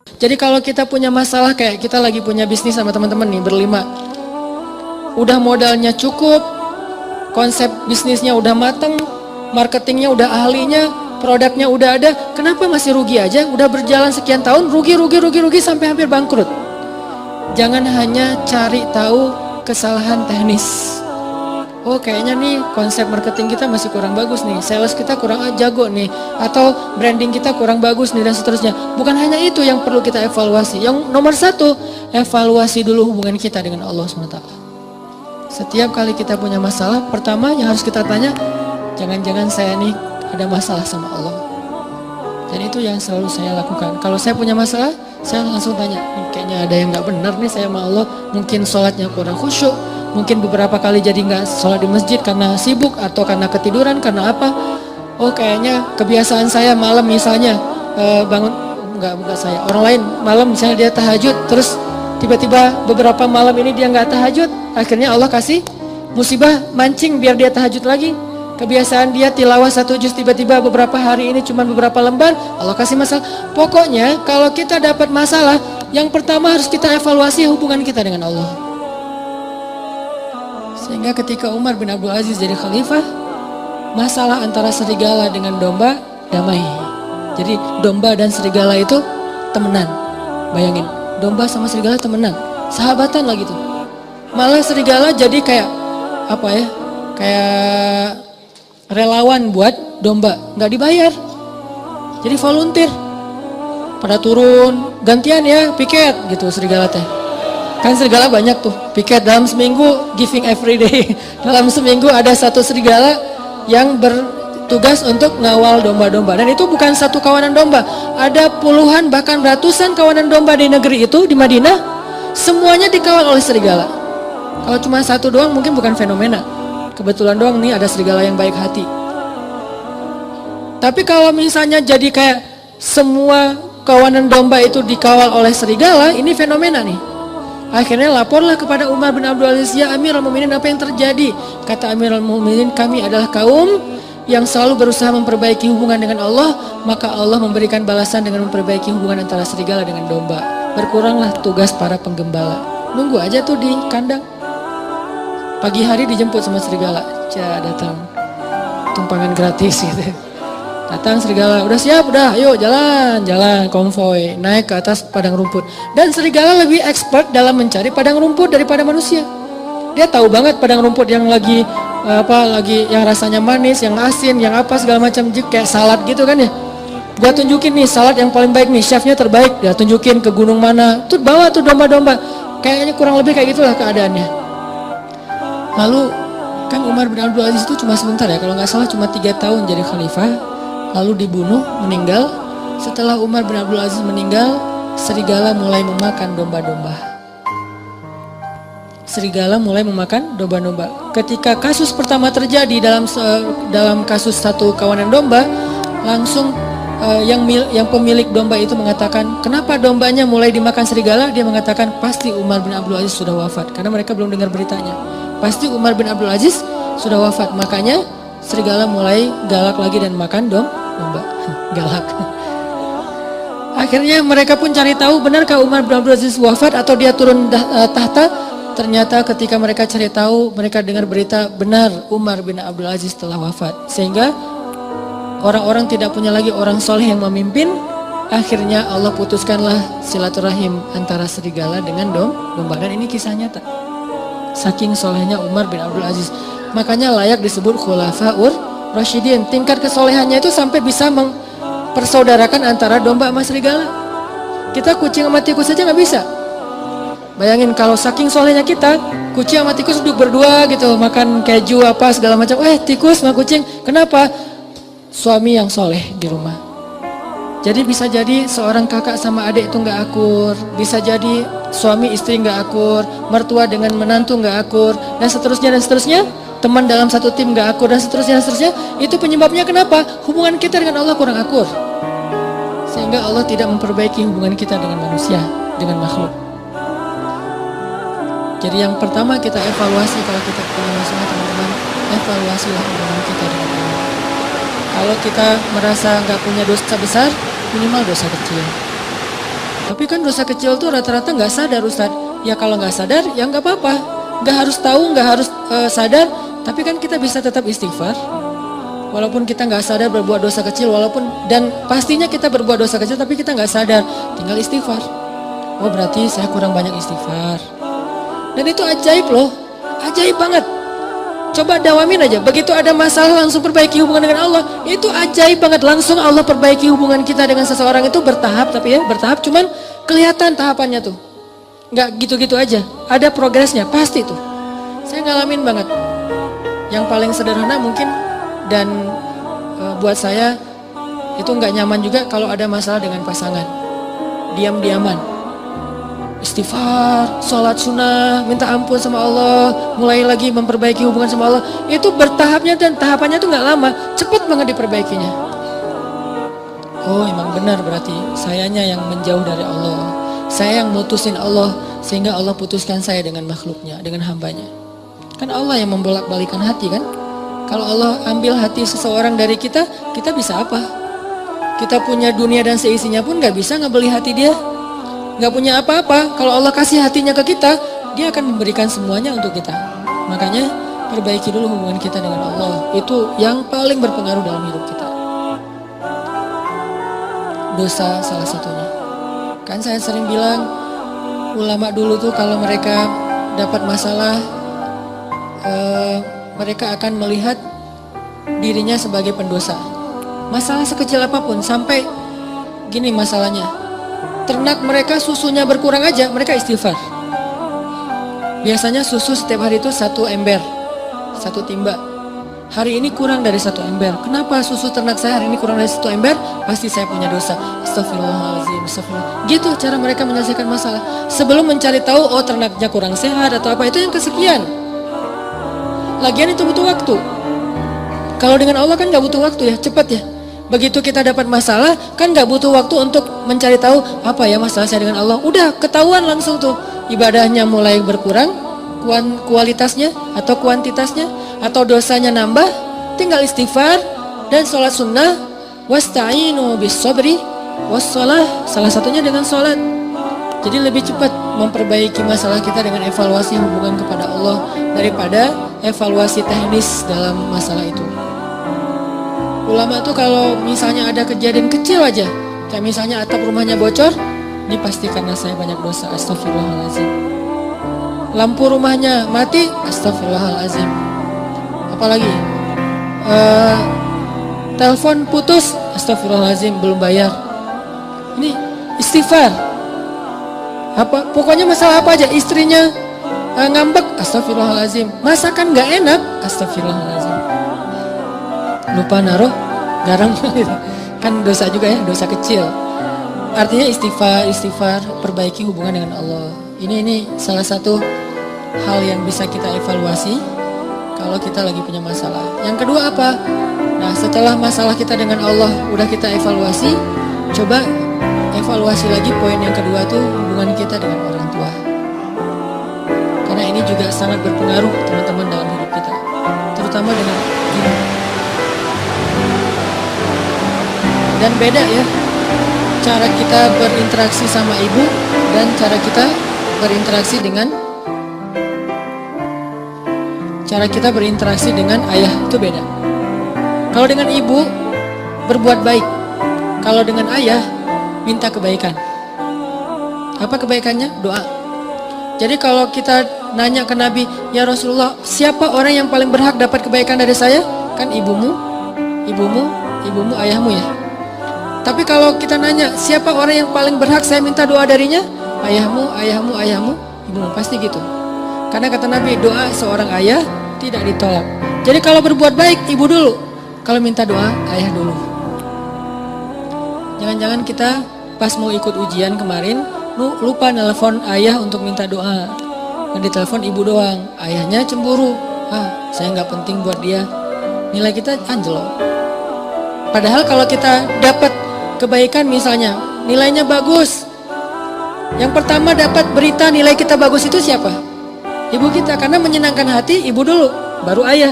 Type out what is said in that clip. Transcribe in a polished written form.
Jadi kalau kita punya masalah, kayak kita lagi punya bisnis sama teman-teman nih berlima, udah modalnya cukup, konsep bisnisnya udah mateng, marketingnya udah ahlinya, produknya udah ada, kenapa masih rugi aja? Udah berjalan sekian tahun, rugi sampai hampir bangkrut. Jangan hanya cari tahu kesalahan teknis. Oh kayaknya nih konsep marketing kita masih kurang bagus nih, sales kita kurang jago nih, atau branding kita kurang bagus nih, dan seterusnya. Bukan hanya itu yang perlu kita evaluasi. Yang nomor satu, evaluasi dulu hubungan kita dengan Allah SWT. Setiap kali kita punya masalah, pertama yang harus kita tanya, jangan-jangan saya nih ada masalah sama Allah. Dan itu yang selalu saya lakukan. Kalau saya punya masalah, saya langsung tanya, kayaknya ada yang gak benar nih saya sama Allah. Mungkin sholatnya kurang khusyuk, mungkin beberapa kali jadi gak sholat di masjid karena sibuk, atau karena ketiduran, karena apa. Oh kayaknya kebiasaan saya malam misalnya bangun, bukan saya, orang lain malam misalnya dia tahajud, terus tiba-tiba beberapa malam ini dia gak tahajud, akhirnya Allah kasih musibah mancing biar dia tahajud lagi. Kebiasaan dia tilawah 1 juz, tiba-tiba beberapa hari ini cuma beberapa lembar, Allah kasih masalah. Pokoknya kalau kita dapat masalah, yang pertama harus kita evaluasi hubungan kita dengan Allah. Sehingga ketika Umar bin Abdul Aziz jadi khalifah, masalah antara serigala dengan domba damai. Jadi domba dan serigala itu temenan. Bayangin, domba sama serigala temenan, sahabatan lah gitu. Malah serigala jadi kayak apa ya, kayak relawan buat domba, nggak dibayar, jadi volunteer, pada turun gantian ya piket gitu serigala teh. Kan serigala banyak tuh, piket dalam seminggu, giving every day. Dalam seminggu ada 1 serigala yang bertugas untuk ngawal domba-domba, dan itu bukan satu kawanan domba, ada puluhan bahkan ratusan kawanan domba di negeri itu, di Madinah, semuanya dikawal oleh serigala. Kalau cuma 1 doang mungkin bukan fenomena. Kebetulan doang nih ada serigala yang baik hati. Tapi kalau misalnya jadi kayak semua kawanan domba itu dikawal oleh serigala, ini fenomena nih. Akhirnya laporlah kepada Umar bin Abdul Aziz, ya Amirul Mukminin, apa yang terjadi? Kata Amirul Mukminin, kami adalah kaum yang selalu berusaha memperbaiki hubungan dengan Allah, maka Allah memberikan balasan dengan memperbaiki hubungan antara serigala dengan domba. Berkuranglah tugas para penggembala. Nunggu aja tuh di kandang. Pagi hari dijemput sama serigala, datang, tumpangan gratis gitu. Datang serigala, udah siap, udah, ayo jalan, konvoy, naik ke atas padang rumput. Dan serigala lebih expert dalam mencari padang rumput daripada manusia. Dia tahu banget padang rumput yang lagi yang rasanya manis, yang asin, yang apa segala macam, kayak salad gitu kan ya. Gua tunjukin nih salad yang paling baik nih, chefnya terbaik, dia tunjukin ke gunung mana, tuh bawa tuh domba-domba. Kayaknya kurang lebih kayak gitulah keadaannya. Lalu kan Umar bin Abdul Aziz itu cuma sebentar ya, kalau nggak salah cuma 3 tahun jadi khalifah, lalu dibunuh, meninggal. Setelah Umar bin Abdul Aziz meninggal, serigala mulai memakan domba-domba. Serigala mulai memakan domba-domba. Ketika kasus pertama terjadi dalam kasus 1 kawanan domba, langsung yang pemilik domba itu mengatakan, kenapa dombanya mulai dimakan serigala? Dia mengatakan pasti Umar bin Abdul Aziz sudah wafat, karena mereka belum dengar beritanya. Pasti Umar bin Abdul Aziz sudah wafat, makanya serigala mulai galak lagi dan makan domba. Galak. Akhirnya mereka pun cari tahu, benarkah Umar bin Abdul Aziz wafat atau dia turun tahta? Ternyata ketika mereka cari tahu, mereka dengar berita, benar Umar bin Abdul Aziz telah wafat. Sehingga orang-orang tidak punya lagi orang soleh yang memimpin. Akhirnya Allah putuskanlah silaturahim antara serigala dengan domba. Dan ini kisah nyata. Saking solehnya Umar bin Abdul Aziz, makanya layak disebut Khulafaur Rasyidin. Tingkat kesolehannya itu sampai bisa mempersaudarakan antara domba sama serigala. Kita kucing sama tikus saja nggak bisa. Bayangin kalau saking solehnya kita, kucing sama tikus duduk berdua gitu, makan keju apa segala macam. Tikus sama kucing, kenapa? Suami yang soleh di rumah. Jadi bisa jadi seorang kakak sama adik itu nggak akur, bisa jadi suami istri nggak akur, mertua dengan menantu nggak akur, dan seterusnya. Teman dalam satu tim nggak akur, dan seterusnya. Itu penyebabnya kenapa? Hubungan kita dengan Allah kurang akur, sehingga Allah tidak memperbaiki hubungan kita dengan manusia, dengan makhluk. Jadi yang pertama kita evaluasi kalau kita punya masalah, teman-teman, evaluasilah hubungan kita dengan Allah. Kalau kita merasa nggak punya dosa besar, minimal dosa kecil. Tapi kan dosa kecil tuh rata-rata nggak sadar Ustaz. Ya kalau nggak sadar ya nggak apa-apa. Nggak harus tahu, nggak harus sadar. Tapi kan kita bisa tetap istighfar. Walaupun kita nggak sadar berbuat dosa kecil, dan pastinya kita berbuat dosa kecil tapi kita nggak sadar, tinggal istighfar. Oh berarti saya kurang banyak istighfar. Dan itu ajaib loh, ajaib banget. Coba dawamin aja, begitu ada masalah langsung perbaiki hubungan dengan Allah. Itu ajaib banget, langsung Allah perbaiki hubungan kita dengan seseorang itu bertahap, tapi ya bertahap, cuman kelihatan tahapannya tuh. Nggak gitu-gitu aja, ada progresnya, pasti tuh. Saya ngalamin banget. Yang paling sederhana mungkin, dan buat saya itu nggak nyaman juga kalau ada masalah dengan pasangan. Diam-diaman, istighfar, sholat sunnah, minta ampun sama Allah, mulai lagi memperbaiki hubungan sama Allah. Itu bertahapnya dan tahapannya tuh nggak lama, cepet banget diperbaikinya. Oh emang benar, berarti sayanya yang menjauh dari Allah, saya yang mutusin Allah, sehingga Allah putuskan saya dengan makhluknya, dengan hambanya. Kan Allah yang membolak-balikan hati kan. Kalau Allah ambil hati seseorang dari kita, kita bisa apa? Kita punya dunia dan seisinya pun gak bisa ngebeli hati dia. Gak punya apa-apa. Kalau Allah kasih hatinya ke kita, dia akan memberikan semuanya untuk kita. Makanya perbaiki dulu hubungan kita dengan Allah. Itu yang paling berpengaruh dalam hidup kita. Dosa salah satunya. Kan saya sering bilang, ulama dulu tuh kalau mereka dapat masalah, mereka akan melihat dirinya sebagai pendosa. Masalah sekecil apapun, sampai gini masalahnya, ternak mereka susunya berkurang aja, mereka istighfar. Biasanya susu setiap hari itu 1 ember, 1 timba. Hari ini kurang dari 1 ember. Kenapa susu ternak saya hari ini kurang dari 1 ember? Pasti saya punya dosa. Astagfirullahaladzim, astagfirullah. Gitu cara mereka menyelesaikan masalah. Sebelum mencari tahu, oh ternaknya kurang sehat atau apa, itu yang kesekian. Lagian itu butuh waktu. Kalau dengan Allah kan gak butuh waktu ya, cepat ya. Begitu kita dapat masalah, kan gak butuh waktu untuk mencari tahu apa ya masalah saya dengan Allah. Udah ketahuan langsung tuh. Ibadahnya mulai berkurang, kualitasnya atau kuantitasnya, atau dosanya nambah, tinggal istighfar dan sholat sunnah. Wasta'inu bis sabri wassalah, salah satunya dengan sholat. Jadi lebih cepat memperbaiki masalah kita dengan evaluasi hubungan kepada Allah daripada evaluasi teknis dalam masalah itu. Ulama tuh kalau misalnya ada kejadian kecil aja, kayak misalnya atap rumahnya bocor, ini pasti karena saya banyak dosa, astagfirullahaladzim. Lampu rumahnya mati, astagfirullahaladzim. Apalagi telepon putus, astagfirullahaladzim, belum bayar. Ini istighfar. Pokoknya masalah apa aja, istrinya ngambek, astagfirullahaladzim. Masakan gak enak, astagfirullahaladzim. Lupa naruh garam, kan dosa juga ya, dosa kecil. Artinya istighfar, perbaiki hubungan dengan Allah. Ini salah satu hal yang bisa kita evaluasi kalau kita lagi punya masalah. Yang kedua apa? Nah setelah masalah kita dengan Allah udah kita evaluasi, coba evaluasi lagi poin yang kedua tuh hubungan kita dengan orang tua. Karena ini juga sangat berpengaruh teman-teman dalam hidup kita, terutama dengan ibu. Dan beda ya cara kita berinteraksi sama ibu dan cara kita berinteraksi dengan ayah, itu beda. Kalau dengan ibu berbuat baik, kalau dengan ayah minta kebaikan. Apa kebaikannya? Doa. Jadi kalau kita nanya ke Nabi, ya Rasulullah, siapa orang yang paling berhak dapat kebaikan dari saya? Kan ibumu, ayahmu ya. Tapi kalau kita nanya, siapa orang yang paling berhak saya minta doa darinya? Ayahmu, ibumu, pasti gitu. Karena kata Nabi, doa seorang ayah tidak ditolak. Jadi kalau berbuat baik, ibu dulu. Kalau minta doa, ayah dulu. Jangan-jangan kita pas mau ikut ujian kemarin, lupa nelpon ayah untuk minta doa. Yang ditelepon ibu doang, ayahnya cemburu. Saya nggak penting buat dia. Nilai kita anjlok. Padahal kalau kita dapat kebaikan misalnya, nilainya bagus. Yang pertama dapat berita nilai kita bagus itu siapa? Ibu kita, karena menyenangkan hati ibu dulu, baru ayah.